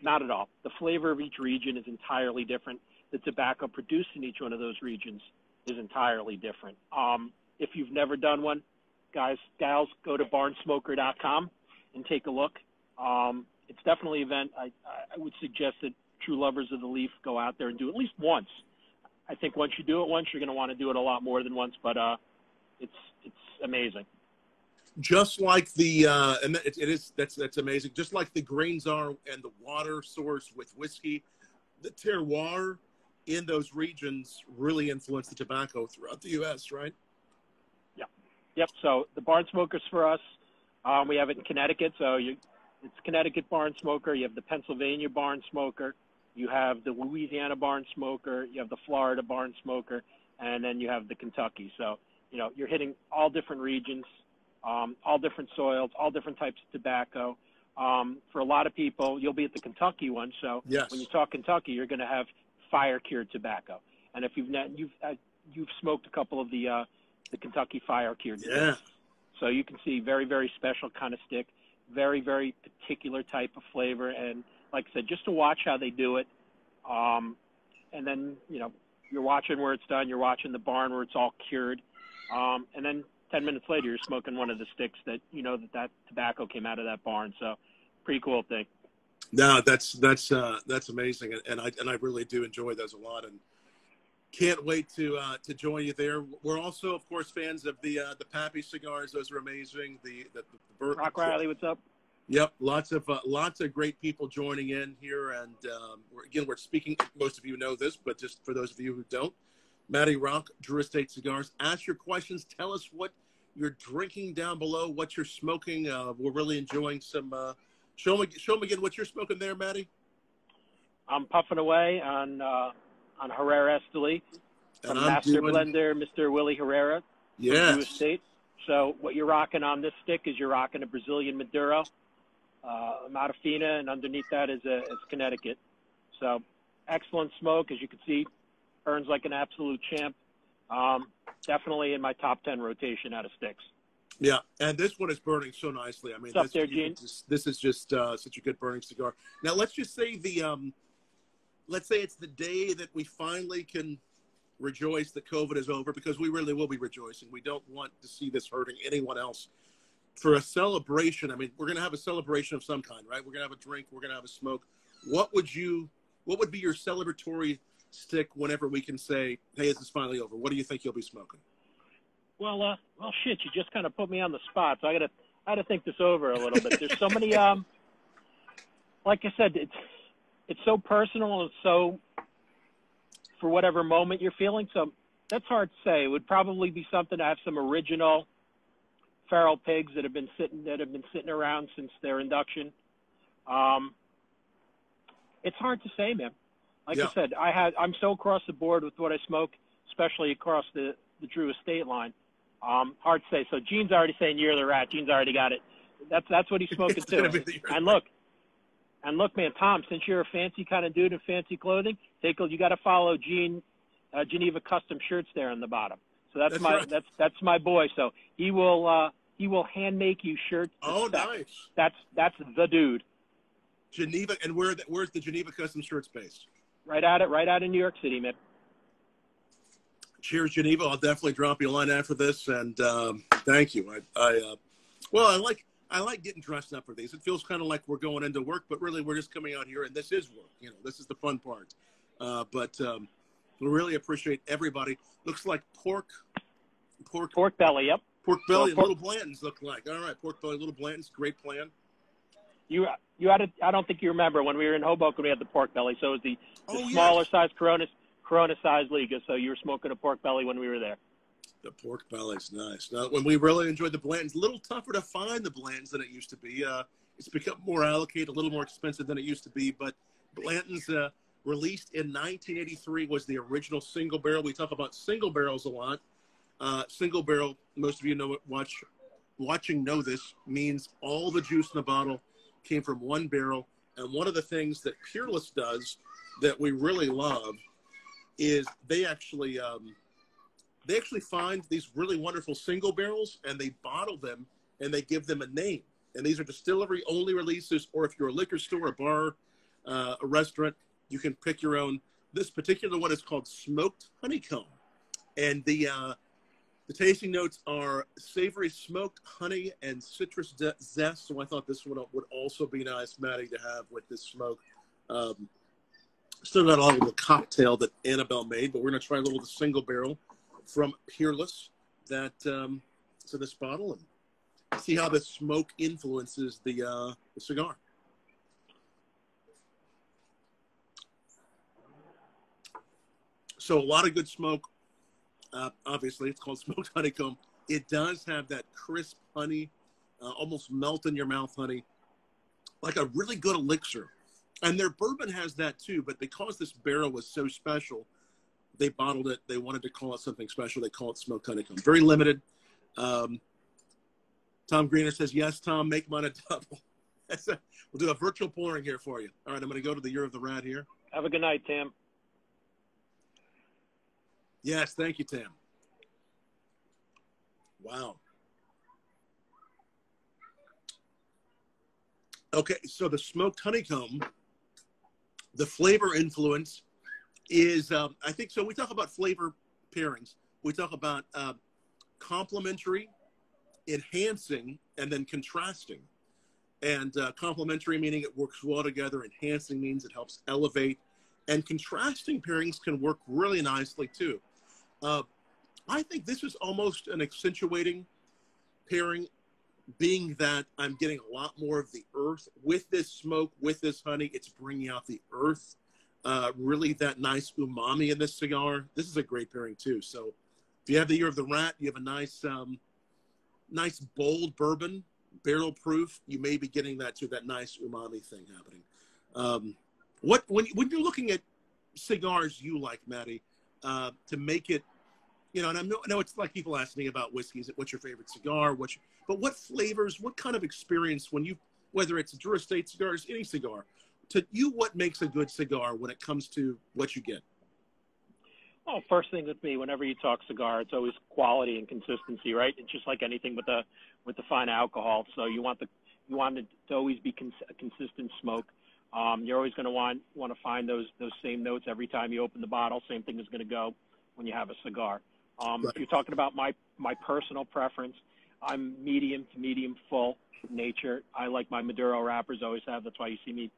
Not at all. The flavor of each region is entirely different. The tobacco produced in each one of those regions is entirely different. If you've never done one, guys, gals, go to barnsmoker.com and take a look. It's definitely an event. I would suggest that true lovers of the leaf go out there and do it at least once. I think once you do it once, you're going to want to do it a lot more than once, but it's amazing. Just like the and that's amazing. Just like the grains are and the water source with whiskey, the terroir in those regions really influence the tobacco throughout the U.S., right? Yep. So the barn smokers for us, we have it in Connecticut. So it's Connecticut barn smoker. You have the Pennsylvania barn smoker. You have the Louisiana barn smoker. You have the Florida barn smoker, and then you have the Kentucky. So you're hitting all different regions, all different soils, all different types of tobacco. For a lot of people, you'll be at the Kentucky one. So when you talk Kentucky, you're going to have fire-cured tobacco. And if you've smoked a couple of the Kentucky fire-cured sticks. So you can see very, very special kind of stick, very, very particular type of flavor. And like I said, just to watch how they do it. And then, you're watching where it's done. You're watching the barn where it's all cured. And then 10 minutes later, you're smoking one of the sticks that, that tobacco came out of that barn. So pretty cool thing. No, that's amazing, and I really do enjoy those a lot, and can't wait to join you there. We're also, of course, fans of the Pappy cigars. Those are amazing. The Rock Riley, what's up? Yep, lots of great people joining in here, and we're speaking. Most of you know this, but just for those of you who don't, Matty Rock, Drew Estate Cigars. Ask your questions. Tell us what you're drinking down below, what you're smoking. We're really enjoying some. Show them again what you're smoking there, Matty. I'm puffing away on Herrera Esteli from Master Blender, Mr. Willie Herrera. Yes. Drew Estate. So what you're rocking on this stick is you're rocking a Brazilian Maduro, Matafina, and underneath that is Connecticut. So excellent smoke, as you can see, burns like an absolute champ. Definitely in my top 10 rotation out of sticks. Yeah, and this one is burning so nicely. I mean, this is just such a good burning cigar. Now, let's just say let's say it's the day that we finally can rejoice that COVID is over, because we really will be rejoicing. We don't want to see this hurting anyone else. For a celebration, I mean, we're going to have a celebration of some kind, right? We're going to have a drink. We're going to have a smoke. What would be your celebratory stick whenever we can say, hey, this is finally over? What do you think you'll be smoking? Well, shit, you just kind of put me on the spot, so I got to think this over a little bit. There's so many, like I said, it's so personal and so for whatever moment you're feeling. So that's hard to say. It would probably be something to have some original feral pigs that have been sitting around since their induction. It's hard to say, man. Like I said, I'm so across the board with what I smoke, especially across the Drew Estate line. Hard to say. So Gene's already saying you're the rat. Gene's already got it. That's what he's smoking too. And look, man, Tom, since you're a fancy kind of dude in fancy clothing, you got to follow Gene, Geneva Custom Shirts there on the bottom. So that's my boy. So he will hand make you shirts. Oh, nice. That's the dude. Geneva, and where's the Geneva Custom Shirts based? Right out in New York City, man. Cheers, Geneva. I'll definitely drop you a line after this, and thank you. I like getting dressed up for these. It feels kind of like we're going into work, but really we're just coming out here, and this is work. You know, this is the fun part. But we really appreciate everybody. Looks like pork belly. Yep. Pork belly and Little Blanton's look like. All right, pork belly, Little Blanton's, great plan. You had I don't think you remember when we were in Hoboken, we had the pork belly. So it was the smaller size Corona size Liga. So you were smoking a pork belly when we were there. The pork belly's nice. Now, when we really enjoyed the Blantons, a little tougher to find the Blantons than it used to be. It's become more allocated, a little more expensive than it used to be. But Blanton's released in 1983 was the original single barrel. We talk about single barrels a lot. Single barrel, most of you know it, watching know this, means all the juice in the bottle came from one barrel. And one of the things that Peerless does that we really love is they actually find these really wonderful single barrels and they bottle them and they give them a name. And these are distillery only releases, or if you're a liquor store, a bar, a restaurant, you can pick your own. This particular one is called Smoked Honeycomb. And the tasting notes are savory smoked honey and citrus zest. So I thought this one would also be nice, Matty, to have with this smoke. Still got a lot of the cocktail that Annabelle made, but we're going to try a little of the single barrel from Peerless that to this bottle and see how the smoke influences the cigar. So a lot of good smoke. Obviously, it's called smoked honeycomb. It does have that crisp honey, almost melt in your mouth honey, like a really good elixir. And their bourbon has that too, but because this barrel was so special, they bottled it. They wanted to call it something special. They call it smoked honeycomb. Very limited. Tom Greener says, yes, Tom, make mine a double. We'll do a virtual pouring here for you. All right, I'm going to go to the Year of the Rat here. Have a good night, Tim. Yes, thank you, Tam. Wow. Okay, so the smoked honeycomb, the flavor influence is, I think, so we talk about flavor pairings. We talk about complementary, enhancing, and then contrasting. And complementary meaning it works well together. Enhancing means it helps elevate. And contrasting pairings can work really nicely, too. I think this is almost an accentuating pairing, being that I'm getting a lot more of the earth with this smoke, with this honey. It's bringing out the earth, really that nice umami in this cigar. This is a great pairing too. So if you have the Year of the Rat, you have a nice, nice bold bourbon, barrel proof. You may be getting that too, that nice umami thing happening. When you're looking at cigars you like, Matty, to make it, you know, and I know it's like people ask me about whiskeys. What's your favorite cigar? But what flavors, what kind of experience whether it's a Drew Estate cigars, any cigar, to you, what makes a good cigar when it comes to what you get? Well, first thing with me, whenever you talk cigar, it's always quality and consistency, right? It's just like anything with the fine alcohol. So you want it to always be a consistent smoke. You're always going to want to find those same notes every time you open the bottle. Same thing is going to go when you have a cigar. Right. If you're talking about my personal preference, I'm medium to medium full in nature. I like my Maduro wrappers, always have. That's why you see me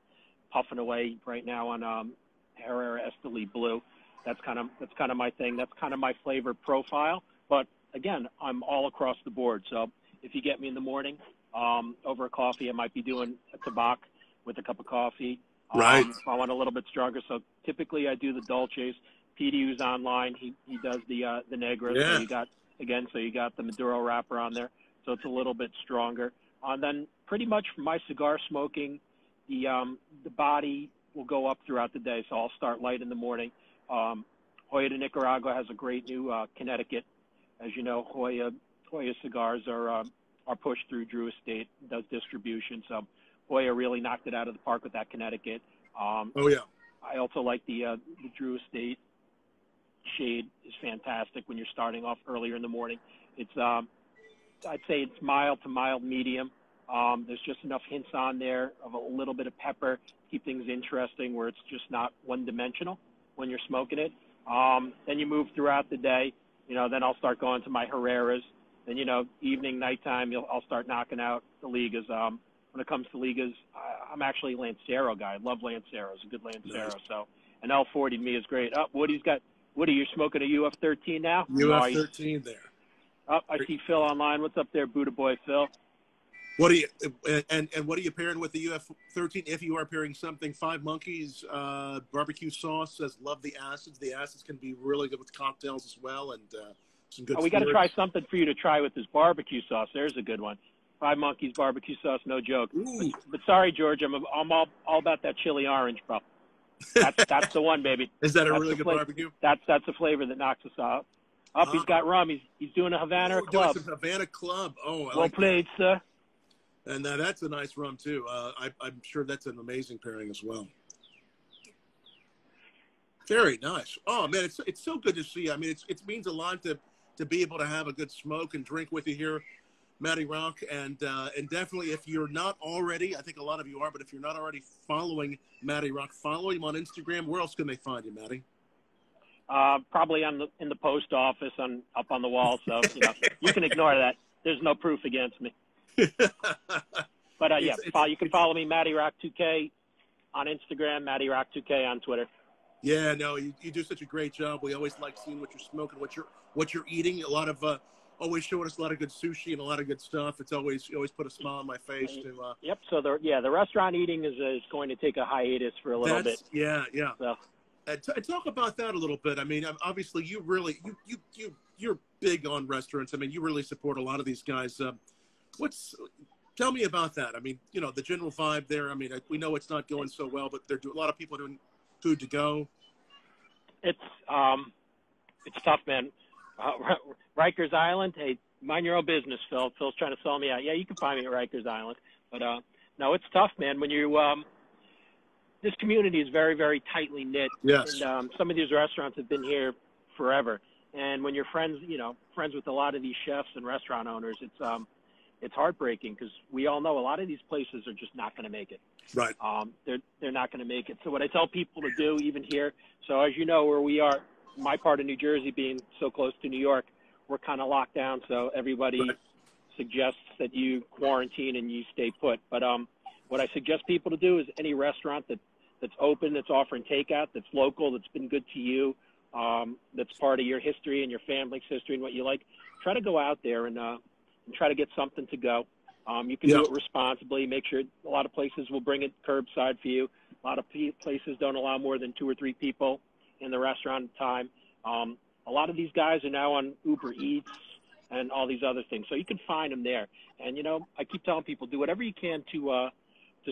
puffing away right now on Herrera Esteli Blue. That's kind of my thing. That's kind of my flavor profile. But again, I'm all across the board. So if you get me in the morning over a coffee, I might be doing a tabac with a cup of coffee. Right. If I want a little bit stronger. So typically I do the Dolces. PD, who's online, he does the Negros. Yeah. So you got the Maduro wrapper on there. So it's a little bit stronger. And then pretty much for my cigar smoking, the body will go up throughout the day. So I'll start light in the morning. Hoya de Nicaragua has a great new Connecticut. As you know, Hoya cigars are pushed through Drew Estate, does distribution. So Hoya really knocked it out of the park with that Connecticut. Oh yeah. I also like the Drew Estate shade is fantastic when you're starting off earlier in the morning. It's I'd say it's mild to mild medium. There's just enough hints on there of a little bit of pepper, keep things interesting where it's just not one-dimensional when you're smoking it. Then you move throughout the day. Then I'll start going to my Herreras. Then, evening, nighttime, I'll start knocking out the Ligas. When it comes to Ligas, I'm actually a Lancero guy. I love Lanceros, a good Lancero. Nice. So an L40 to me is great. Woody, you're smoking a UF13 now? UF13 there. I see Phil online. What's up there, Buddha Boy Phil? What are you and what are you pairing with the UF13? If you are pairing something, Five Monkeys barbecue sauce says love the acids. The acids can be really good with cocktails as well, and some good. We got to try something for you to try with this barbecue sauce. There's a good one. Five Monkeys barbecue sauce, no joke. But sorry, George, I'm all about that chili orange, bro. That's the one, baby. Is that a really good barbecue? That's the flavor that knocks us out. He's got rum. He's doing a Havana Club. Doing some Havana Club. Oh, well played, sir. And that's a nice rum too. I'm sure that's an amazing pairing as well. Very nice. Oh man, it's so good to see. I mean, it means a lot to be able to have a good smoke and drink with you here, Matty Rock, and definitely if you're not already, I think a lot of you are, but if you're not already following Matty Rock, follow him on Instagram. Where else can they find you, Matty? Probably in the post office up on the wall. So you can ignore that. There's no proof against me. But you can follow me, Matty Rock 2K on Instagram, Matty Rock 2K on Twitter. Yeah, no, you do such a great job. We always like seeing what you're smoking, what you're eating. A lot of always showing us a lot of good sushi and a lot of good stuff. You always put a smile on my face. Yep. So the restaurant eating is going to take a hiatus for a little bit. Yeah. So. Talk about that a little bit. I mean, obviously you're big on restaurants. I mean, you really support a lot of these guys. Tell me about that. I mean, the general vibe there. I mean, we know it's not going so well, but a lot of people doing food to go. It's tough, man. Rikers Island. Hey, mind your own business, Phil. Phil's trying to sell me out. Yeah, you can find me at Rikers Island, but no, it's tough, man. When you this community is very, very tightly knit. Yes. And some of these restaurants have been here forever. And when you're friends with a lot of these chefs and restaurant owners, it's heartbreaking because we all know a lot of these places are just not going to make it. Right. They're not going to make it. So what I tell people to do, even here, so as you know, where we are, my part of New Jersey being so close to New York, we're kind of locked down. So everybody suggests that you quarantine and you stay put. But what I suggest people to do is any restaurant that's open, that's offering takeout, that's local, that's been good to you, that's part of your history and your family's history and what you like, try to go out there and try to get something to go. You can do it responsibly. Make sure a lot of places will bring it curbside for you. A lot of places don't allow more than 2 or 3 people in the restaurant at a time. A lot of these guys are now on Uber Eats and all these other things. So you can find them there. And, I keep telling people, do whatever you can to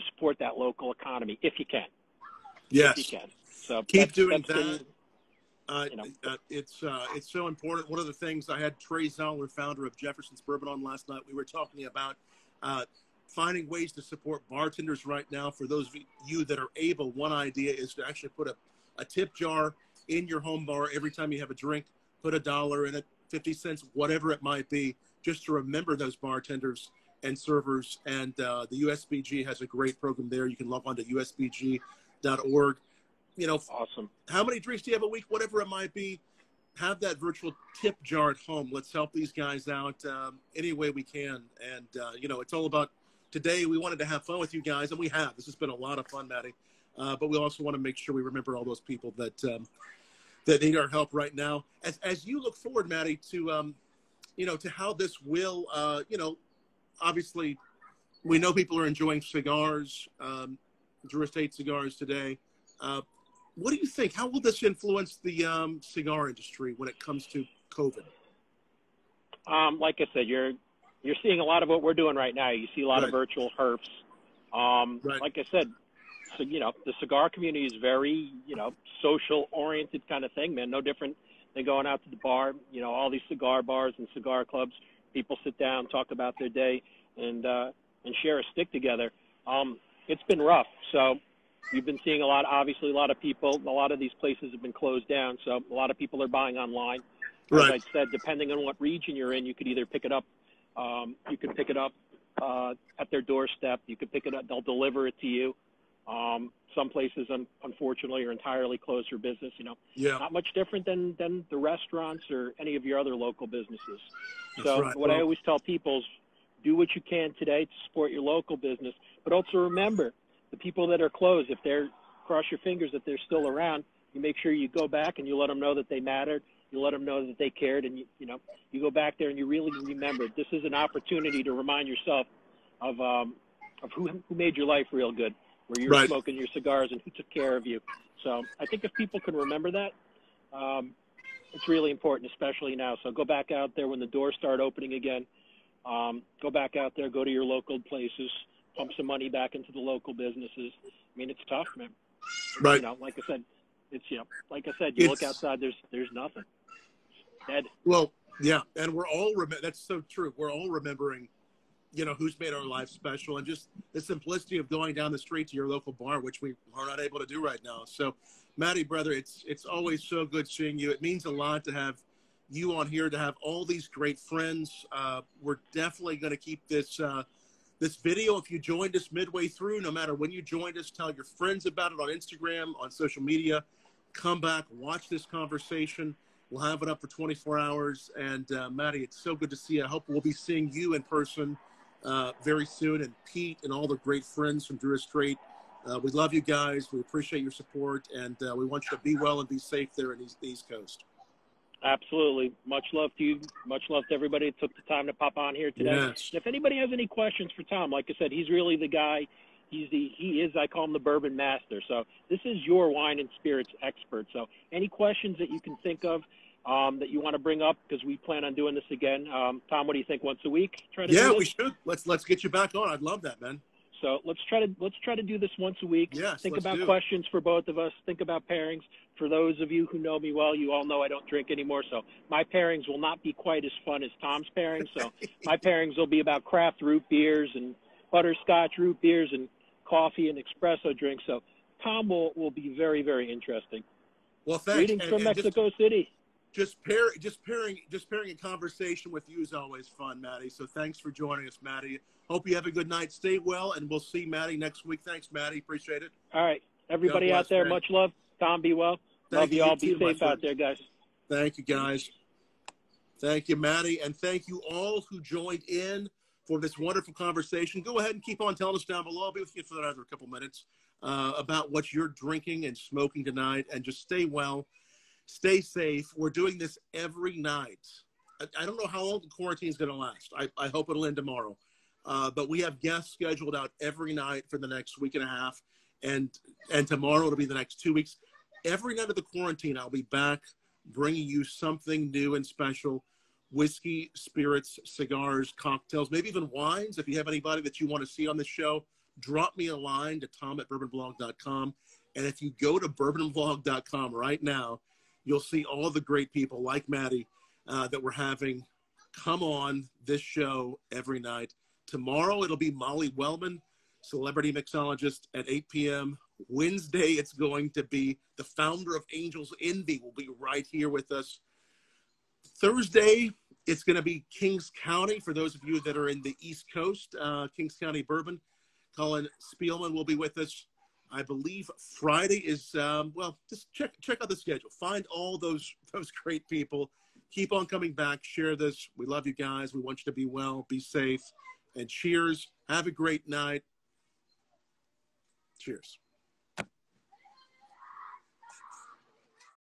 support that local economy, if you can. Yes. If you can. So keep doing that. It's so important. One of the things I had Trey Zoller, founder of Jefferson's Bourbon, on last night. We were talking about finding ways to support bartenders right now. For those of you that are able, one idea is to actually put a tip jar in your home bar every time you have a drink. Put $1 in it, 50 cents, whatever it might be, just to remember those bartenders and servers. And the USBG has a great program there. You can log on to usbg.org. Awesome. How many drinks do you have a week? Whatever it might be, have that virtual tip jar at home. Let's help these guys out any way we can. And, it's all about today. We wanted to have fun with you guys, and we have. This has been a lot of fun, Matty. But we also want to make sure we remember all those people that need our help right now. As you look forward, Matty, to how this will, obviously we know people are enjoying cigars, Drew Estate cigars today. What do you think? How will this influence the cigar industry when it comes to COVID? Like I said, you're seeing a lot of what we're doing right now. You see a lot of virtual herps. Like I said, so the cigar community is very social oriented kind of thing, man. No different than going out to the bar. All these cigar bars and cigar clubs. People sit down, talk about their day, and share a stick together. It's been rough. So you've been seeing a lot of people, a lot of these places have been closed down. So a lot of people are buying online. As I said, depending on what region you're in, you could either pick it up. You can pick it up at their doorstep. You can pick it up. They'll deliver it to you. Some places, unfortunately, are entirely closed for business. Yeah. Not much different than the restaurants or any of your other local businesses. That's So right. what I always tell people is do what you can today to support your local business, but also remember the people that are closed. If they're, cross your fingers that they're still around, you make sure you go back and you let them know that they mattered. You let them know that they cared, and you go back there and you really remember. This is an opportunity to remind yourself of who made your life real good, where you're smoking your cigars and who took care of you. So I think if people can remember that, it's really important, especially now. So go back out there when the doors start opening again. Go back out there, go to your local places, pump some money back into the local businesses. I mean, it's tough, man. Right. Like I said, you look outside, there's nothing. Dead. Well, yeah, and we're all that's so true. We're all remembering, who's made our life special, and just the simplicity of going down the street to your local bar, which we are not able to do right now. So, Matty, brother, it's always so good seeing you. It means a lot to have you on here, to have all these great friends. We're definitely going to keep this video. If you joined us midway through, no matter when you joined us, tell your friends about it on Instagram, on social media. Come back, watch this conversation. We'll have it up for 24 hours. And, Matty, it's so good to see you. I hope we'll be seeing you in person very soon, and Pete and all the great friends from Drew Strait. We love you guys. We appreciate your support, and we want you to be well and be safe there in the East Coast. Absolutely. Much love to you. Much love to everybody that took the time to pop on here today. Yes. If anybody has any questions for Tom, like I said, he's really the guy. I call him the bourbon master. So this is your wine and spirits expert. So any questions that you can think of that you want to bring up, because we plan on doing this again. Tom, what do you think? Once a week? Yeah, we should. Let's get you back on. I'd love that, man. So let's try to do this once a week. Yes, think about questions for both of us. Think about pairings. For those of you who know me well, you all know I don't drink anymore, so my pairings will not be quite as fun as Tom's pairings. So my pairings will be about craft root beers and butterscotch root beers and coffee and espresso drinks. So Tom will be very, very interesting. Well, thanks. Greetings from Mexico City. Just pairing a conversation with you is always fun, Matty. So thanks for joining us, Matty. Hope you have a good night. Stay well, and we'll see Matty next week. Thanks, Matty. Appreciate it. All right. Everybody bless, out there, man. Much love. Tom, be well. Love you all. Be safe out there, guys. Thank you, guys. Thank you, Matty. And thank you all who joined in for this wonderful conversation. Go ahead and keep on telling us down below. I'll be with you for another couple minutes about what you're drinking and smoking tonight. And just stay well. Stay safe. We're doing this every night. I don't know how long the quarantine is going to last. I hope it'll end tomorrow. But we have guests scheduled out every night for the next week and a half. And tomorrow it'll be the next 2 weeks. Every night of the quarantine, I'll be back bringing you something new and special. Whiskey, spirits, cigars, cocktails, maybe even wines. If you have anybody that you want to see on the show, drop me a line to tom@bourbonblog.com. And if you go to bourbonblog.com right now, you'll see all the great people like Matty that we're having come on this show every night. Tomorrow, it'll be Molly Wellman, celebrity mixologist, at 8 p.m. Wednesday, it's going to be the founder of Angels Envy will be right here with us. Thursday, it's going to be Kings County. For those of you that are in the East Coast, Kings County Bourbon, Colin Spielman will be with us. I believe Friday is, just check out the schedule. Find all those great people. Keep on coming back. Share this. We love you guys. We want you to be well, be safe, and cheers. Have a great night. Cheers.